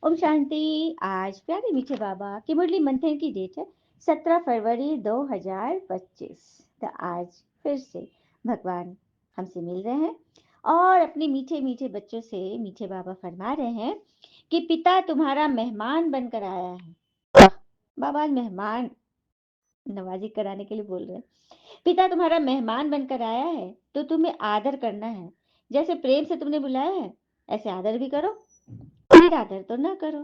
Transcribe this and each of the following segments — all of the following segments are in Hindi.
ओम शांति। आज प्यारे मीठे बाबा की मुरली मंथन की डेट है 17 फरवरी 2025। तो आज फिर से भगवान हमसे मिल रहे हैं और अपने मीठे मीठे बच्चों से मीठे बाबा फरमा रहे हैं कि पिता तुम्हारा मेहमान बनकर आया है। वाह, बाबा आज मेहमान नवाजी कराने के लिए बोल रहे हैं। पिता तुम्हारा मेहमान बनकर आया है तो तुम्हें आदर करना है। जैसे प्रेम से तुमने बुलाया है ऐसे आदर भी करो, निरादर तो ना करो।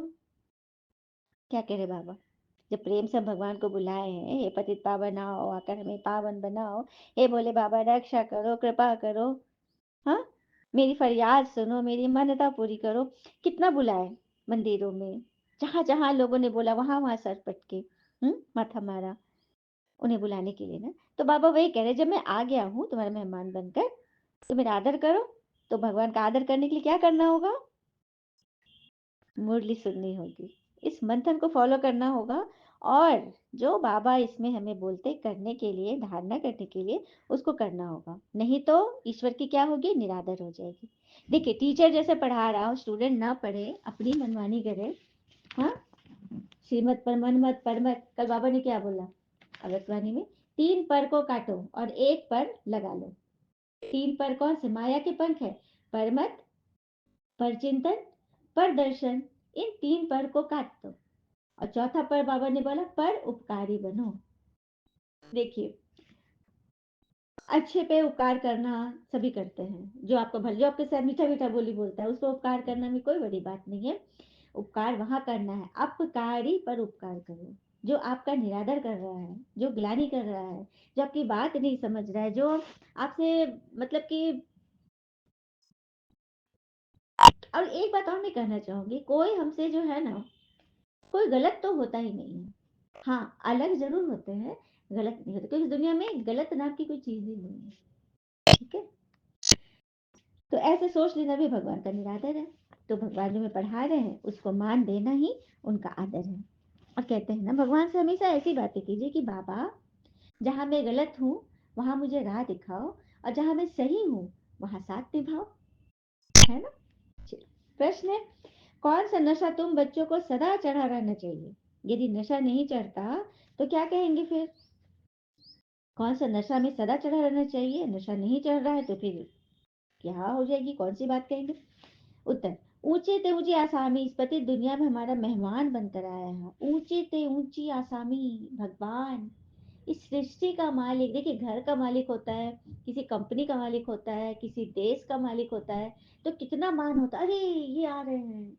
क्या कह रहे बाबा? जब प्रेम से भगवान को बुलाए हैं, हे पतित पावन आओ, आकर हमें पावन बनाओ, हे भोले बाबा रक्षा करो, कृपा करो, हाँ, मेरी फरियाद सुनो, मेरी मान्यता पूरी करो। कितना बुलाए मंदिरों में, जहां जहां लोगों ने बोला वहां वहां सर पटके माथा मारा उन्हें बुलाने के लिए ना। तो बाबा वही कह रहे, जब मैं आ गया हूँ तुम्हारा मेहमान बनकर तो मेरा आदर करो। तो भगवान का आदर करने के लिए क्या करना होगा? मुरली सुननी होगी, इस मंथन को फॉलो करना होगा और जो बाबा इसमें हमें बोलते करने के लिए, धारणा करने के लिए, उसको करना होगा। नहीं तो ईश्वर की क्या होगी? निरादर हो जाएगी। देखिए, टीचर जैसे पढ़ा रहा हो, स्टूडेंट ना पढ़े, अपनी मनमानी करे, हाँ, श्रीमत पर मन मत पर मत। कल बाबा ने क्या बोला अवतवाणी में? 3 पर को काटो और 1 पर लगा लो। 3 पर कौन से? माया के पंख है। पर मत, पर चिंतन, पर दर्शन। इन 3 पर को काट दो। और चौथा पर बाबा ने बोला पर उपकारी बनो। देखिए, अच्छे पे उपकार करना सभी करते हैं। जो आपको भले, जो आपके साथ मीठा मीठा बोली बोलता है, उसको उपकार करना में कोई बड़ी बात नहीं है। उपकार वहां करना है, अपकारी पर उपकार करो। जो आपका निरादर कर रहा है, जो ग्लानि कर रहा है, जो आपकी बात नहीं समझ रहा है, जो आपसे मतलब कि। और एक बात और मैं कहना चाहूंगी, कोई हमसे जो है ना, कोई गलत तो होता ही नहीं है। हाँ, अलग जरूर होते हैं, गलत नहीं होते, क्योंकि दुनिया में गलत नाम की कोई चीज ही नहीं है। ठीक है, तो ऐसे सोच लेना भी भगवान का निरादर है। तो भगवान जो हमें पढ़ा रहे हैं उसको मान देना ही उनका आदर है। और कहते हैं ना, भगवान से हमेशा ऐसी बातें कीजिए कि बाबा, जहां मैं गलत हूँ वहां मुझे राह दिखाओ, और जहां मैं सही हूँ वहां साथ निभाओ। है ना? चलो, प्रश्न है, कौन सा नशा तुम बच्चों को सदा चढ़ा रहना चाहिए? यदि नशा नहीं चढ़ता तो क्या कहेंगे फिर? कौन सा नशा में सदा चढ़ा रहना चाहिए? नशा नहीं चढ़ रहा है तो फिर क्या हो जाएगी? कौन सी बात कहेंगे? उत्तर, ऊंचे ते ऊंची आसामी, इस पति दुनिया में हमारा मेहमान बनकर आया है। ऊंचे ते ऊंची आसामी, भगवान इस सृष्टि का मालिक। देखिए, घर का मालिक होता है, किसी कंपनी का मालिक होता है, किसी देश का मालिक होता है, तो कितना मान होता है, अरे ये आ रहे हैं।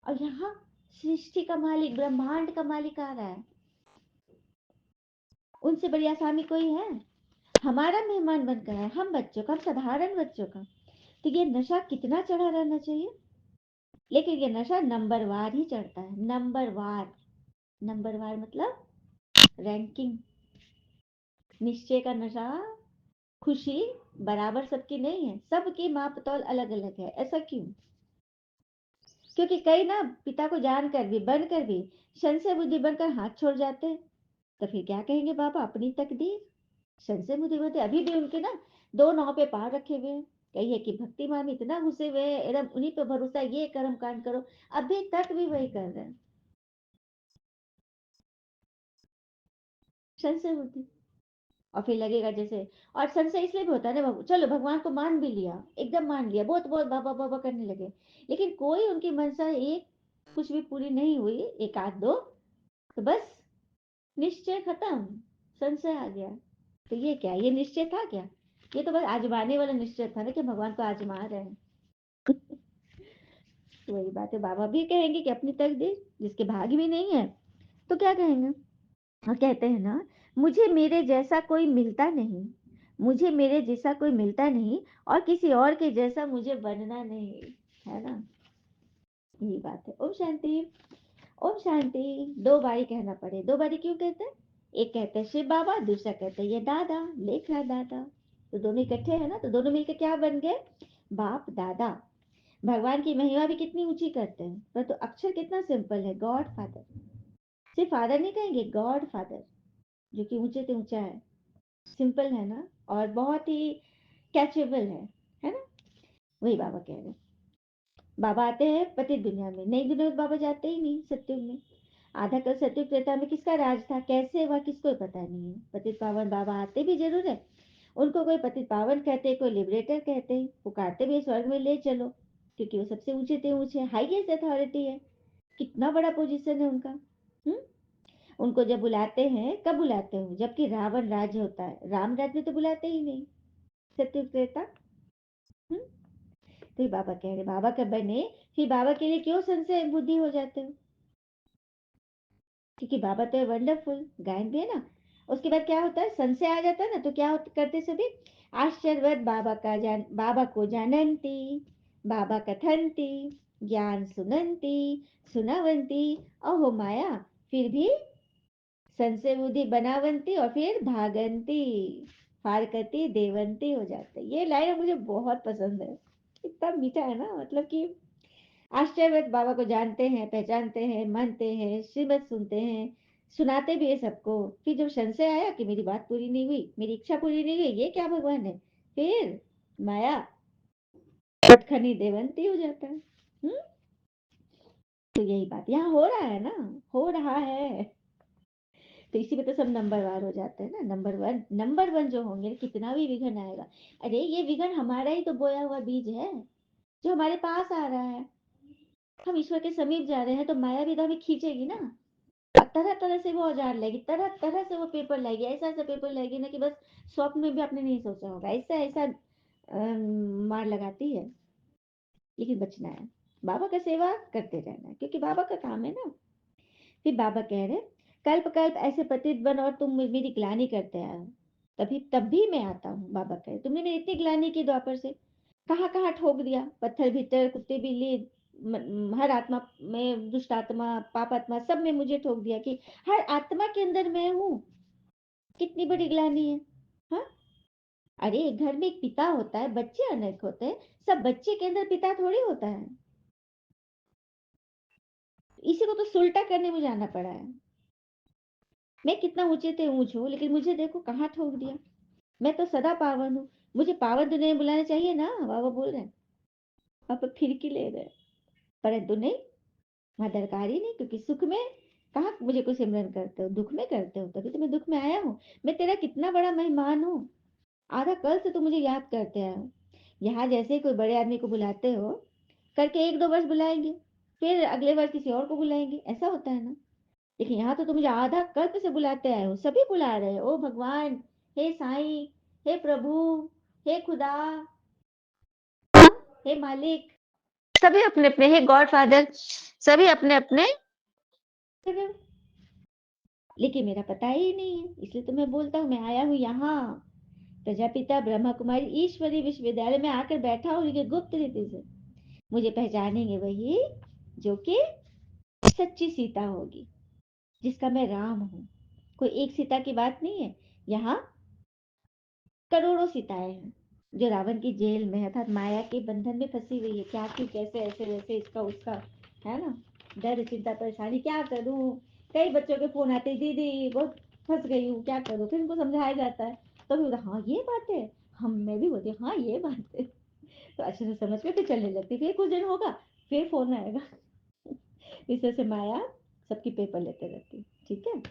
और यहाँ सृष्टि का मालिक, ब्रह्मांड का मालिक आ रहा है। उनसे बड़ी आसामी कोई है? हमारा मेहमान बनकर है, हम बच्चों का, हम साधारण बच्चों का। तो ये नशा कितना चढ़ा रहना चाहिए? लेकिन ये नशा नंबरवार ही चढ़ता है, नंबरवार। नंबरवार मतलब रैंकिंग। निश्चय का नशा, खुशी बराबर सबकी नहीं है, सबकी माप तौल अलग अलग है। ऐसा क्यों? क्योंकि कई ना पिता को जानकर भी, बनकर भी संशय बुद्धि बनकर हाथ छोड़ जाते हैं। तो फिर क्या कहेंगे बाबा? अपनी तकदीर। संशय बुद्धि बनते अभी भी उनके ना दो नाव पे पार रखे हुए हैं। कही है कि भक्ति माँ में इतना घुसे हुए हैं, एकदम उन्हीं पे भरोसा, ये कर्म कांड करो, अभी तक भी वही कर रहे हैं। संशय बुद्धि। और फिर लगेगा जैसे, और संशय इसलिए भी होता है ना, चलो भगवान को मान भी लिया, एकदम मान लिया, बहुत बहुत बाबा बाबा करने लगे, लेकिन कोई उनकी मनसा एक कुछ भी पूरी नहीं हुई, एक आध दो, तो बस निश्चय खत्म, संशय आ गया। तो ये क्या, ये निश्चय था क्या? ये तो बस आजमाने वाला निश्चय था ना, कि भगवान को आजमा रहे हैं। तो वही बात है, बाबा भी कहेंगे कि अपनी तकदीर, जिसके भाग्य भी नहीं है तो क्या कहेंगे? और कहते हैं ना, मुझे मेरे जैसा कोई मिलता नहीं, मुझे मेरे जैसा कोई मिलता नहीं, और किसी और के जैसा मुझे बनना नहीं। है ना? यही बात है। ओम शांति। ओम शांति। दो बारी कहना पड़े, दो बारी क्यों कहते हैं? एक कहते हैं शिव बाबा, दूसरा कहते हैं ये दादा, लेख रहा दादा। तो दोनों इकट्ठे है ना, तो दोनों मिलकर क्या बन गए? बाप दादा। भगवान की महिमा भी कितनी ऊंची करते हैं, पर तो अक्षर कितना सिंपल है, गॉड फादर। सिर्फ फादर नहीं कहेंगे, गॉड फादर, जो कि ऊंचे से ऊंचा है। सिंपल है ना, और बहुत ही कैचेबल है ना? वही बाबा कह रहे हैं। बाबा आते हैं पतित दुनिया में, नई दुनिया में बाबा जाते ही नहीं सत्युग में। आधा कल सत्युग त्रेता में किसका राज था, कैसे हुआ, किसको पता नहीं है। पतित पावन बाबा आते भी जरूर है, उनको कोई पतित पावन कहते हैं, कोई लिबरेटर कहते हैं, पुकारते भी स्वर्ग में ले चलो, क्योंकि वो सबसे ऊंचे थे ऊंचे, हाईएस्ट अथॉरिटी है, कितना बड़ा पोजीशन है उनका। हम्म। उनको जब बुलाते हैं, कब बुलाते हो, जबकि रावण राज्य होता है, राम राज्य में तो बुलाते ही नहीं, सत्युग त्रेता। हम्म। तो ये बाबा कह रहे, बाबा कब बने, फिर बाबा के लिए क्यों संशय बुद्धि हो जाते हो, क्योंकि बाबा तो वंडरफुल, गायन भी है ना। उसके बाद क्या होता है, संशय आ जाता है ना, तो क्या करते सभी, आश्चर्यवत बाबा का जान, बाबा को जानंती, बाबा कथंती, ज्ञान सुनंती, सुनावंती, अहो माया, फिर भी संशय बुद्धि बनावंती, और फिर भागंती, फारकती देवंती हो जाते। ये लाइन मुझे बहुत पसंद है, इतना मीठा है ना, मतलब कि आश्चर्यवत बाबा को जानते हैं, पहचानते हैं, मानते हैं, श्रीमत सुनते हैं, सुनाते भी है सबको, फिर जब संशय आया कि मेरी बात पूरी नहीं हुई, मेरी इच्छा पूरी नहीं हुई, ये क्या भगवान है, फिर माया पटखनी देवंती हो जाता है। हम्म। तो यही बात यहाँ हो रहा है ना, हो रहा है। तो इसी में तो सब नंबर वार हो जाते हैं ना, नंबर वन जो होंगे, कितना भी विघन आएगा, अरे ये विघन हमारा ही तो बोया हुआ बीज है, जो हमारे पास आ रहा है। हम ईश्वर के समीप जा रहे हैं, तो माया भी तो हमें खींचेगी ना, तरह तरह से वो औजार लाएगी, तरह तरह से वो पेपर लाएगी, ऐसा ऐसा पेपर लाएगी ना कि बस स्वप्न में भी आपने नहीं सोचा होगा, ऐसा ऐसा मार लगाती है। लेकिन बचना है, बाबा का सेवा करते रहना है, क्योंकि बाबा का काम है ना। फिर बाबा कह रहे, कल्प कल्प ऐसे पतित बन और तुम मेरी ग्लानि करते आए हो, तभी तब भी मैं आता हूँ। बाबा कह रहे, तुमने मेरी इतनी ग्लानि की द्वापर से, कहाँ कहाँ ठोक दिया, पत्थर भीतर, कुत्ते बिल्ली, हर आत्मा में, दुष्ट आत्मा, पाप आत्मा, सब में मुझे ठोक दिया कि हर आत्मा के अंदर मैं हूँ, कितनी बड़ी ग्लानि है। हाँ, अरे एक घर में एक पिता होता है, बच्चे अनेक होते हैं, सब बच्चे के अंदर पिता थोड़ी होता है। इसी को तो सुलटा करने में जाना पड़ा है। मैं कितना ऊंचे थे ऊंच हूँ, लेकिन मुझे देखो कहाँ ठोक दिया। मैं तो सदा पावन हूँ, मुझे पावन दुनिया में बुलाना चाहिए ना, बाबा बोल रहे हैं। आप फिरकी ले रहे हैं, परंतु नहीं, वहां दरकार ही नहीं, क्योंकि सुख में कहाँ मुझे कोई सिमरन करते हो, दुख में करते हो, तभी तो मैं दुख में आया हूँ। मैं तेरा कितना बड़ा मेहमान हूँ, आधा कल से तुम मुझे याद करते आए हो। यहाँ जैसे ही कोई बड़े आदमी को बुलाते हो, करके एक दो वर्ष बुलाएंगे, फिर अगले वर्ष किसी और को बुलाएंगे, ऐसा होता है ना। लेकिन यहाँ तो तुम मुझे आधा कल्प से बुलाते आए हो, सभी बुला रहे हो, ओ भगवान, हे साईं, हे प्रभु, हे खुदा, हे मालिक, सभी अपने अपने, हे गॉड फादर, सभी अपने अपने। लेकिन मेरा पता ही नहीं है, इसलिए तो मैं बोलता हूँ, मैं आया हूँ यहाँ प्रजापिता ब्रह्मा कुमारी ईश्वरी विश्वविद्यालय में आकर बैठा हूँ, ये गुप्त रीति से मुझे पहचानेंगे वही जो कि सच्ची सीता होगी, जिसका मैं राम हूँ। कोई एक सीता की बात नहीं है, यहाँ करोड़ों सीताएं हैं, जो रावण की जेल में है, अर्थात माया के बंधन में फंसी हुई है, क्या क्यों कैसे ऐसे वैसे, इसका उसका, है ना, डर चिंता परेशानी, क्या करूं। कई बच्चों के फोन आते, दीदी बहुत फंस गई हूँ, क्या करूं, फिर उनको समझाया जाता है, तो भी हाँ ये बात है, हम मैं भी बोलती हूँ हाँ ये बात है, तो अच्छे से समझ के फिर चलने लगती, फिर कुछ दिन होगा, फिर फोन आएगा। इस तरह से माया सबकी पेपर लेते रहती, ठीक है।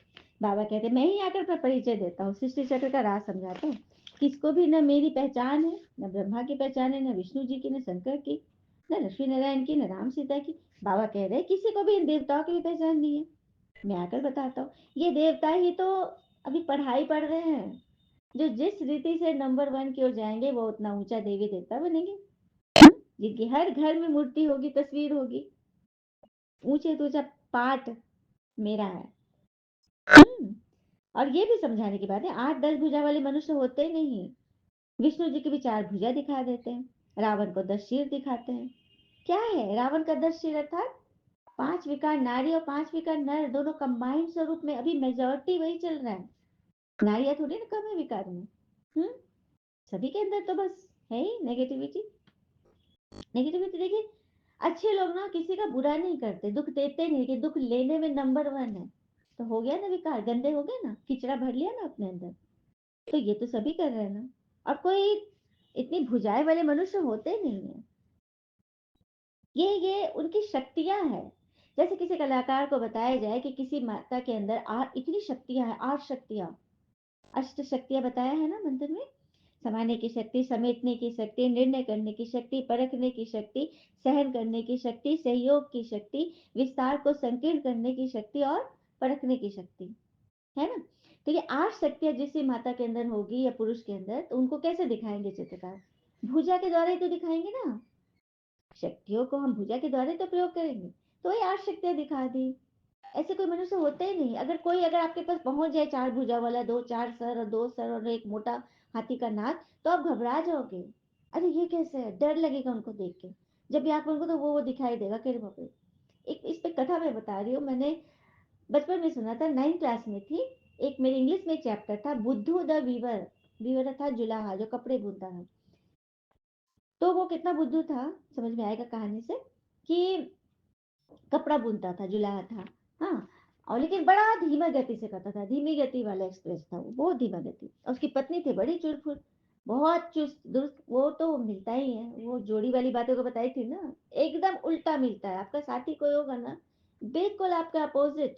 बाबा कहते मैं ही आकर अपना परिचय देता हूँ, सृष्टि चक्र का राज समझाता हूँ, किसको भी न मेरी पहचान है, न ब्रह्मा की पहचान है, न विष्णु जी की, न शंकर की, न लक्ष्मी नारायण की, न राम सीता की। बाबा कह रहे किसी को भी इन देवताओं की भी पहचान नहीं है, मैं आकर बताता हूँ। ये देवता ही तो अभी पढ़ाई पढ़ रहे हैं, जो जिस रीति से नंबर वन की ओर जाएंगे वो उतना ऊंचा देवी देवता बनेंगे, जिनकी हर घर में मूर्ति होगी, तस्वीर होगी, ऊंचे तो ऊंचा पाठ मेरा है। और ये भी समझाने की बात है, 8-10 भुजा वाले मनुष्य होते नहीं, विष्णु जी की भी 4 भुजा दिखा देते हैं, रावण को 10 शीर दिखाते हैं। क्या है रावण का 10 शीर, अर्थात 5 विकार नारी और 5 विकार नर, दोनों कंबाइंड स्वरूप में, अभी मेजोरिटी वही चल रहा है, नारियां थोड़ी ना कम है विकार में। हम्म। सभी के अंदर तो बस है ही नेगेटिविटी। नेगेटिविटी देखिए, अच्छे लोग ना किसी का बुरा नहीं करते, दुख देते नहीं, कि दुख लेने में नंबर वन है, तो हो गया ना विकार, गंदे हो गए ना, किचड़ा भर लिया ना अपने अंदर। तो ये तो सभी कर रहे हैं ना, और कोई इतनी भुजाएं वाले मनुष्य होते नहीं है। ये उनकी शक्तियाँ हैं। जैसे किसी कलाकार को बताया जाए कि किसी माता के अंदर इतनी शक्तियाँ हैं, 8 शक्तियाँ, अष्ट शक्तियाँ बताया है ना मंत्र में? समाने की शक्ति, समेटने की शक्ति, निर्णय करने की शक्ति, परखने की शक्ति, सहन करने की शक्ति, सहयोग की शक्ति, विस्तार को संकीर्ण करने की शक्ति और परखने की शक्ति, है ना? तो ये 8 शक्तियाँ जिस माता के अंदर होगी या पुरुष के अंदर, तो उनको कैसे दिखाएँगे चित्रकार? भुजा के द्वारा ही तो दिखाएँगे ना। शक्तियों को हम भुजा के द्वारा ही तो प्रयोग करेंगे। तो वही 8 शक्तियाँ दिखा दी। ऐसे कोई मनुष्य होते ही नहीं। अगर आपके पास पहुँच जाए 4 भुजा वाला, 2 4 सर और 2 सर और एक मोटा हाथी का नाक, तो आप घबरा जाओगे। अरे ये कैसे है? डर लगेगा उनको देख के। जब भी आप उनको तो वो दिखाई देगा कि अरे बाप रे! एक इस पे कथा मैं बता रही हूँ, मैंने बचपन में सुना था, 9th क्लास में थी। एक मेरे इंग्लिश में एक चैप्टर था, बुद्धू द वीवर। वीवर था जुलाहा, जो कपड़े बुनता था। तो वो कितना बुद्धू था, समझ में आएगा कहानी से, कि कपड़ा बुनता था, जुलाहा था। हाँ, और लेकिन बड़ा धीमा गति से करता था, धीमी गति वाला एक्सप्रेस था वो, बहुत धीमा गति। और उसकी पत्नी थी बड़ी चुरफुर, बहुत चुस्त दुरुस्त। वो तो मिलता ही है, वो जोड़ी वाली बातों को बताई थी ना, एकदम उल्टा मिलता है। आपका साथी कोई होगा ना, बिल्कुल आपका अपोजिट।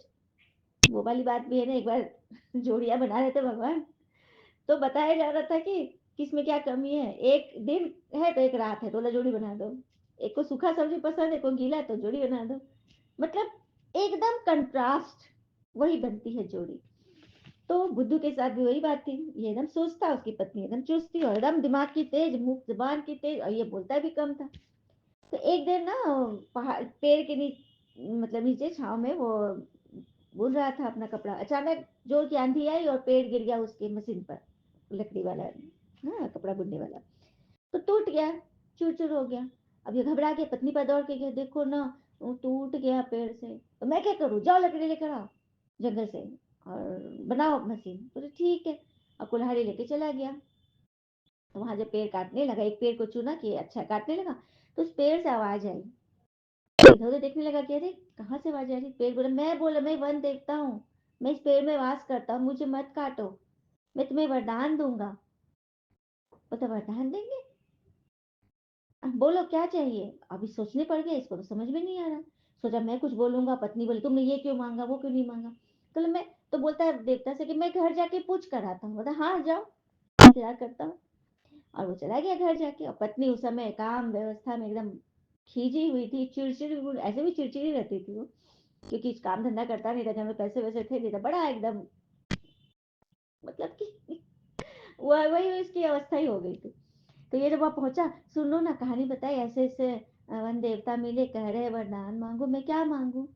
वो वाली बात भी है ना, एक बार जोड़ियां बना रहे थे भगवान, तो बताया जा रहा था कि किसमें क्या कमी है। एक दिन है तो एक रात है, तो जोड़ी बना दो। एक को सूखा सब्जी पसंद है, को गीला, तो जोड़ी बना दो। मतलब एकदम कंट्रास्ट, वही बनती है जोड़ी। तो बुद्धू के साथ भी वही बात थी। ये एकदम सोचता, उसकी पत्नी एकदम चुस्ती और एकदम दिमाग की तेज, मुंह जुबान की तेज, और ये बोलता भी कम था। तो एक दिन ना, पहाड़ पेड़ के नीचे, मतलब नीचे छाव में वो बुन रहा था अपना कपड़ा। अचानक जोर की आंधी आई और पेड़ गिर गया उसके मशीन पर, लकड़ी वाला, हाँ कपड़ा बुनने वाला। तो टूट गया, चूर चूर हो गया। अब ये घबरा के पत्नी पर दौड़ के गया, देखो ना वो टूट गया पेड़ से, तो मैं क्या करूँ, जाओ लकड़ी लेकर आओ जंगल से और बनाओ मशीन। बोले ठीक है। और कुल्हाड़ी लेके चला गया। तो वहां जब पेड़ काटने लगा, एक पेड़ को चुना कि अच्छा काटने लगा, तो उस पेड़ से आवाज आई। इधर उधर देखने लगा कि अरे कहाँ से आवाज आ रही। पेड़ बोला मैं वन देवता हूँ, मैं इस पेड़ में वास करता हूँ, मुझे मत काटो, मैं तुम्हें वरदान दूंगा। बोलता वरदान देंगे, बोलो क्या चाहिए। अभी सोचने पड़ गया, इसको तो समझ में नहीं आ रहा। सोचा मैं कुछ बोलूंगा, पत्नी बोली तुमने ये क्यों मांगा, वो क्यों नहीं मांगा। तो मैं, तो बोलता है देवता से कि मैं घर जाके पूछ कर आता हूँ। बोला हाँ जाओ, इंतजार करता हूँ। और वो चला गया घर जाके। और पत्नी उस समय काम व्यवस्था में एकदम खींची हुई थी, चिड़चिड़ी, ऐसे भी चिड़चिड़ी रहती थी वो, क्योंकि काम धंधा करता नहीं था, घर में पैसे वैसे थे नहीं था, बड़ा एकदम, मतलब कि वही उसकी अवस्था ही हो गई थी। तो ये जब वहाँ पहुंचा, सुनो ना कहानी बताई, ऐसे ऐसे वन देवता मिले, कह रहे वरदान मांगो। मैं क्या मांगू।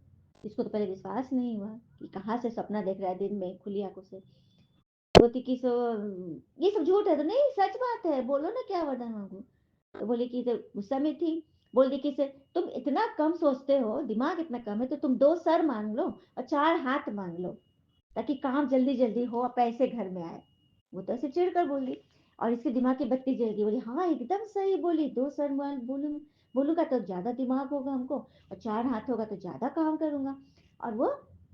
इसको तो पहले विश्वास नहीं हुआ कि कहाँ से सपना देख रहा है दिन में खुली आंखों से। बोलती कि सो ये सब झूठ है। तो नहीं सच बात है, बोलो ना क्या वरदान मांगू। तो बोली कि तो गुस्सा में थी। बोल दी कि से तुम इतना कम सोचते हो, दिमाग इतना कम है, तो तुम 2 सर मांग लो और 4 हाथ मांग लो, ताकि काम जल्दी जल्दी हो और पैसे घर में आए। वो तो ऐसे चिढ़ कर बोली। और इसके दिमाग की बत्ती जल गई, बोली हाँ एकदम सही बोली, 2 सर माल बोलूंगा तो ज्यादा दिमाग होगा हमको, और 4 हाथ होगा तो ज्यादा काम करूंगा। और वो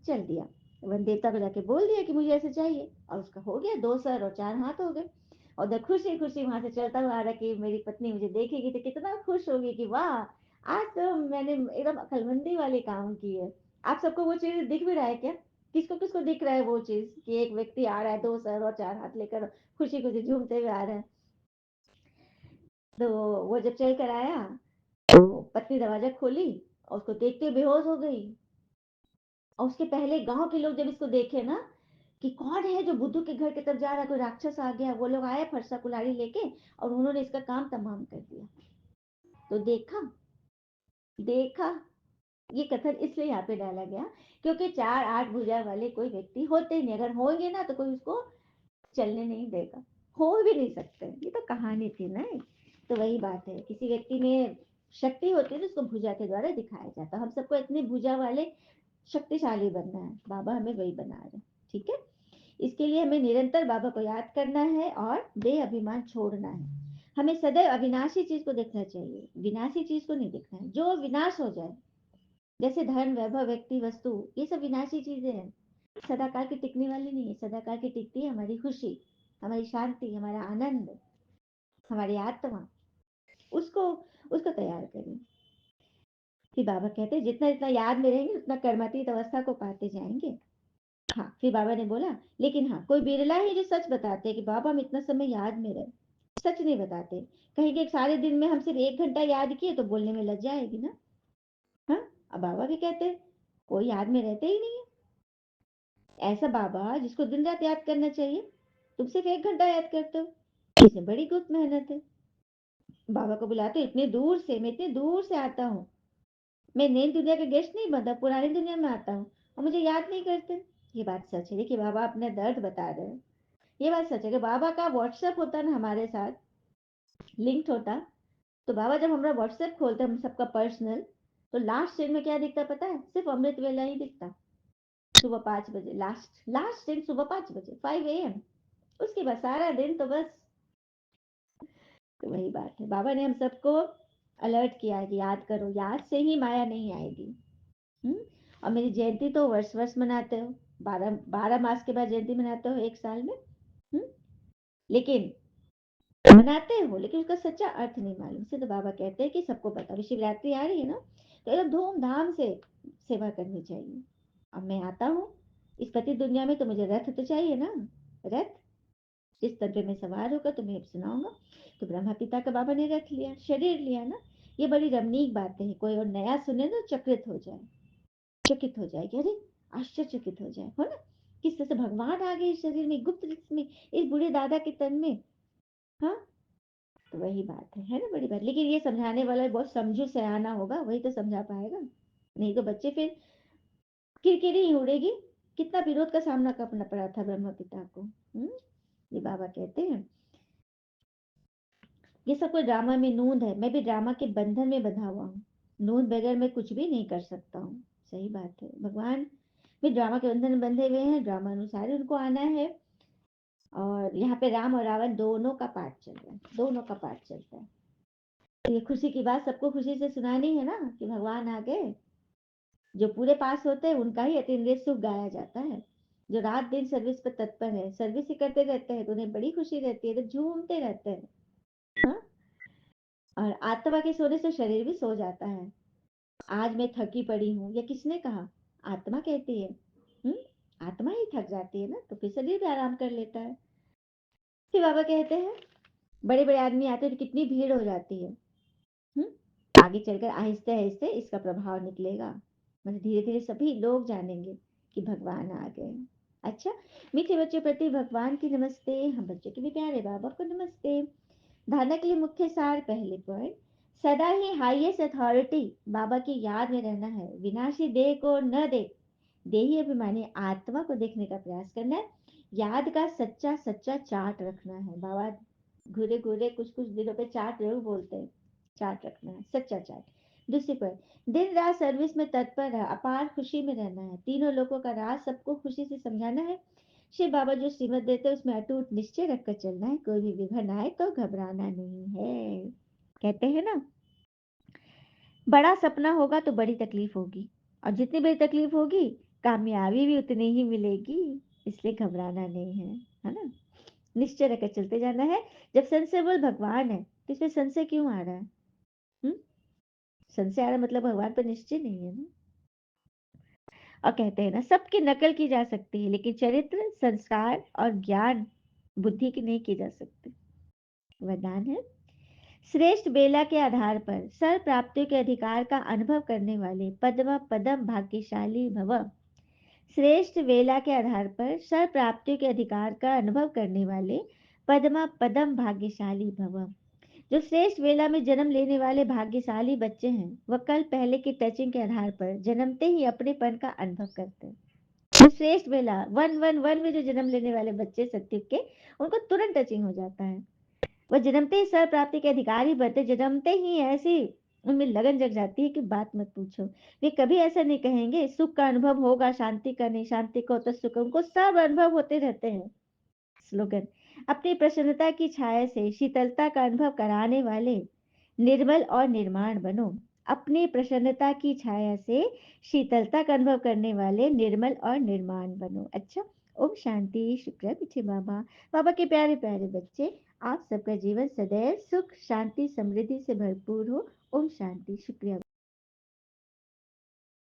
चल दिया, वन देवता को जाके बोल दिया कि मुझे ऐसे चाहिए, और उसका हो गया, 2 सर और 4 हाथ हो गए। और जब खुशी खुशी वहां से चलता हुआ आ रहा कि मेरी पत्नी मुझे देखेगी तो कितना खुश होगी कि वाह, आज तो मैंने एकदम अकलमंदी वाली काम की है। आप सबको वो चीज दिख भी रहा है क्या? किसको किसको दिख रहा है वो चीज कि एक व्यक्ति आ रहा है 2 सर और 4 हाथ लेकर, खुशी खुशी झूमते हुए आ रहा है। तो वो जब चल कर आया, तो पत्नी दरवाजा खोली और उसको देखते बेहोश हो गई। और उसके पहले गांव के लोग जब इसको देखे ना कि कौन है जो बुद्धू के घर की तरफ जा रहा है, कोई राक्षस आ गया, वो लोग आए फरसा कुल्हाड़ी लेके और उन्होंने इसका काम तमाम कर दिया। तो देखा, देखा, ये कथन इसलिए यहाँ पे डाला गया क्योंकि 4 8 भुजा वाले कोई व्यक्ति होते ही नहीं, अगर होंगे ना तो कोई उसको चलने नहीं देगा, हो भी नहीं सकते। ये तो कहानी थी ना। तो वही बात है, किसी व्यक्ति में शक्ति होती है तो उसको भुजा के द्वारा दिखाया जाता है। हम सबको इतने भुजा वाले शक्तिशाली बनना है, बाबा हमें वही बना रहे हैं। ठीक है, इसके लिए हमें निरंतर बाबा को याद करना है और देह अभिमान छोड़ना है। हमें सदैव अविनाशी चीज को देखना चाहिए, विनाशी चीज को नहीं देखना है। जो विनाश हो जाए, जैसे धन वैभव व्यक्ति वस्तु, ये सब विनाशी चीजें हैं, सदाकाल की टिकने वाली नहीं है। सदाकाल की टिकती है हमारी खुशी, हमारी शांति, हमारा आनंद, हमारी आत्मा। उसको उसको तैयार करें। फिर बाबा कहते हैं जितना जितना याद में रहेंगे उतना कर्मातीत अवस्था को पाते जाएंगे। हाँ, फिर बाबा ने बोला, लेकिन हाँ, कोई बिरला ही जो सच बताते हैं कि बाबा हम इतना समय याद में रहे। सच नहीं बताते। कहेंगे कि सारे दिन में हम सिर्फ 1 घंटा याद किए तो बोलने में लज्जा आएगी ना। हाँ, अब बाबा भी कहते हैं, कोई याद में रहते ही नहीं है। ऐसा बाबा जिसको दिन रात याद करना चाहिए, तुम सिर्फ 1 घंटा याद करते हो। इसमें बड़ी गुप्त मेहनत है। बाबा को बुलाते इतने दूर से, मैं इतने दूर से आता हूँ। मैं नई दुनिया का गेस्ट नहीं बनता, पुरानी दुनिया में आता हूँ और मुझे याद नहीं करते। ये बात सच है। देखिए बाबा अपना दर्द बता रहे हैं। ये बात सच है कि बाबा का व्हाट्सएप होता ना हमारे साथ लिंक्ड होता, तो बाबा जब हमारा व्हाट्सएप खोलते हम सबका पर्सनल, तो लास्ट सीन में क्या दिखता पता है? सिर्फ अमृत वेला ही दिखता। सुबह 5 बजे, लास्ट लास्ट सीन सुबह 5 बजे, 5 AM। उसके बाद सारा दिन तो बस। तो वही बात है, बाबा ने हम सबको अलर्ट किया है कि याद करो, याद से ही माया नहीं आएगी। हम्म। और मेरी जयंती तो वर्ष वर्ष मनाते हो, 12 12 मास के बाद जयंती मनाते हो एक साल में। हम्म। लेकिन मनाते हो, लेकिन उसका सच्चा अर्थ नहीं मालूम। इसलिए तो बाबा कहते हैं कि सबको पता, अभी शिवरात्रि आ रही है ना, तो एकदम धूमधाम से सेवा करनी चाहिए। अब मैं आता हूँ इस पति दुनिया में, तो मुझे रथ तो चाहिए ना। रथ जिस तन पे मैं सवार होकर तुम्हें सुनाऊंगा। तो ब्रह्मा पिता का बाबा ने रख लिया, शरीर लिया ना। ये बड़ी रमणीक बातें हैं। कोई और नया सुने तो चकित हो जाए, चकित हो जाए कि अरे, आश्चर्यचकित हो जाए, हो ना। किस तरह से भगवान आ गए इस शरीर में, गुप्त रूप में, इस बूढ़े दादा के तन में। हाँ, तो वही बात है ना, बड़ी बात। लेकिन ये समझाने वाला बहुत समझू सयाना होगा, वही तो समझा पाएगा। नहीं तो बच्चे फिर किरकिरी ही उड़ेगी। कितना विरोध का सामना करना पड़ा था ब्रह्मा पिता को। ये बाबा कहते हैं ये सब कोई ड्रामा में नूंद है, मैं भी ड्रामा के बंधन में बंधा हुआ हूँ। नूंद बगैर मैं कुछ भी नहीं कर सकता हूँ। सही बात है, भगवान भी ड्रामा के बंधन में बंधे हुए हैं, ड्रामा अनुसार ही उनको आना है। और यहाँ पे राम और रावण दोनों का पाठ चल रहा है, दोनों का पाठ चलता है। तो ये खुशी की बात सबको खुशी से सुनानी है ना कि भगवान आ गए। जो पूरे पास होते हैं उनका ही अति इंद्रिय सुख गाया जाता है। जो रात दिन सर्विस पर तत्पर है, सर्विस ही करते रहते हैं, तो उन्हें बड़ी खुशी रहती है, तो झूमते रहते हैं। हाँ? और आत्मा के सोने से शरीर भी सो जाता है। आज मैं थकी पड़ी हूँ, या किसने कहा? आत्मा कहती है। आत्मा ही थक जाती है ना, तो फिर शरीर भी आराम कर लेता है। फिर बाबा कहते हैं बड़े बड़े आदमी आते हैं तो कितनी भीड़ हो जाती है। हम्म। आगे चलकर आहिस्ते आहिस्ते इसका प्रभाव निकलेगा, मतलब धीरे धीरे सभी लोग जानेंगे कि भगवान आ गए। अच्छा, मीठे बच्चों प्रति भगवान की नमस्ते, हम बच्चों के भी प्यारे बाबा को नमस्ते। धारणा के लिए मुख्य सार, पहले पॉइंट, सदा ही हाईएस्ट अथॉरिटी बाबा की याद में रहना है। विनाशी देह को न देख देही अभिमानी आत्मा को देखने का प्रयास करना है। याद का सच्चा सच्चा चार्ट रखना है। बाबा घूरे घूरे कुछ कुछ दिनों पे चार्ट जरूर बोलते हैं। चार्ट रखना है, सच्चा चार्ट। दूसरी पर दिन रात सर्विस में तत्पर है, अपार खुशी में रहना है। तीनों लोगों का राज सबको खुशी से समझाना है। शिव बाबा जो श्रीमत देते हैं उसमें अटूट निश्चय रखकर चलना है। कोई भी विघ्न आए तो घबराना नहीं है। कहते हैं ना, बड़ा सपना होगा तो बड़ी तकलीफ होगी, और जितनी बड़ी तकलीफ होगी कामयाबी भी उतनी ही मिलेगी। इसलिए घबराना नहीं है ना। निश्चय रखकर चलते जाना है। जब संशय भगवान है तो इसमें संशय क्यों आ रहा है? हम्म। संशय आ रहा मतलब भगवान पर निश्चय नहीं है ना। और कहते हैं ना, सबकी नकल की जा सकती है, लेकिन चरित्र, संस्कार और ज्ञान बुद्धि की नहीं की जा सकती। वरदान है, श्रेष्ठ बेला के आधार पर सर्व प्राप्तियों के अधिकार का अनुभव करने वाले पद्म पदम भाग्यशाली भव। श्रेष्ठ वेला के आधार पर सर्व प्राप्तियों के अधिकार का अनुभव करने वाले पद्मा पदम भाग्यशाली भव। जो श्रेष्ठ वेला में जन्म लेने वाले भाग्यशाली बच्चे हैं, वह कल पहले की टचिंग के आधार पर जन्मते ही अपनेपन का अनुभव करते हैं। जो श्रेष्ठ वेला 111 में जो जन्म लेने वाले बच्चे सत्युग के, उनको तुरंत टचिंग हो जाता है। वह जन्मते ही सर प्राप्ति के अधिकारी बनते, जन्मते ही ऐसी उनमें लगन जग जाती है कि बात मत पूछो। वे कभी ऐसा नहीं कहेंगे सुख का अनुभव होगा, शांति का नहीं, शांति का तो सुख, उनको सब अनुभव होते रहते हैं। स्लोगन, अपनी प्रसन्नता की छाया से शीतलता का अनुभव कराने वाले निर्मल और निर्माण बनो। अपनी प्रसन्नता की छाया से शीतलता का अनुभव करने वाले निर्मल और निर्माण बनो। अच्छा, ओम शांति। शुक्र पीछे बाबा। बाबा के प्यारे प्यारे बच्चे, आप सबका जीवन सदैव सुख शांति समृद्धि से भरपूर हो। ओम शांति। शुक्रिया।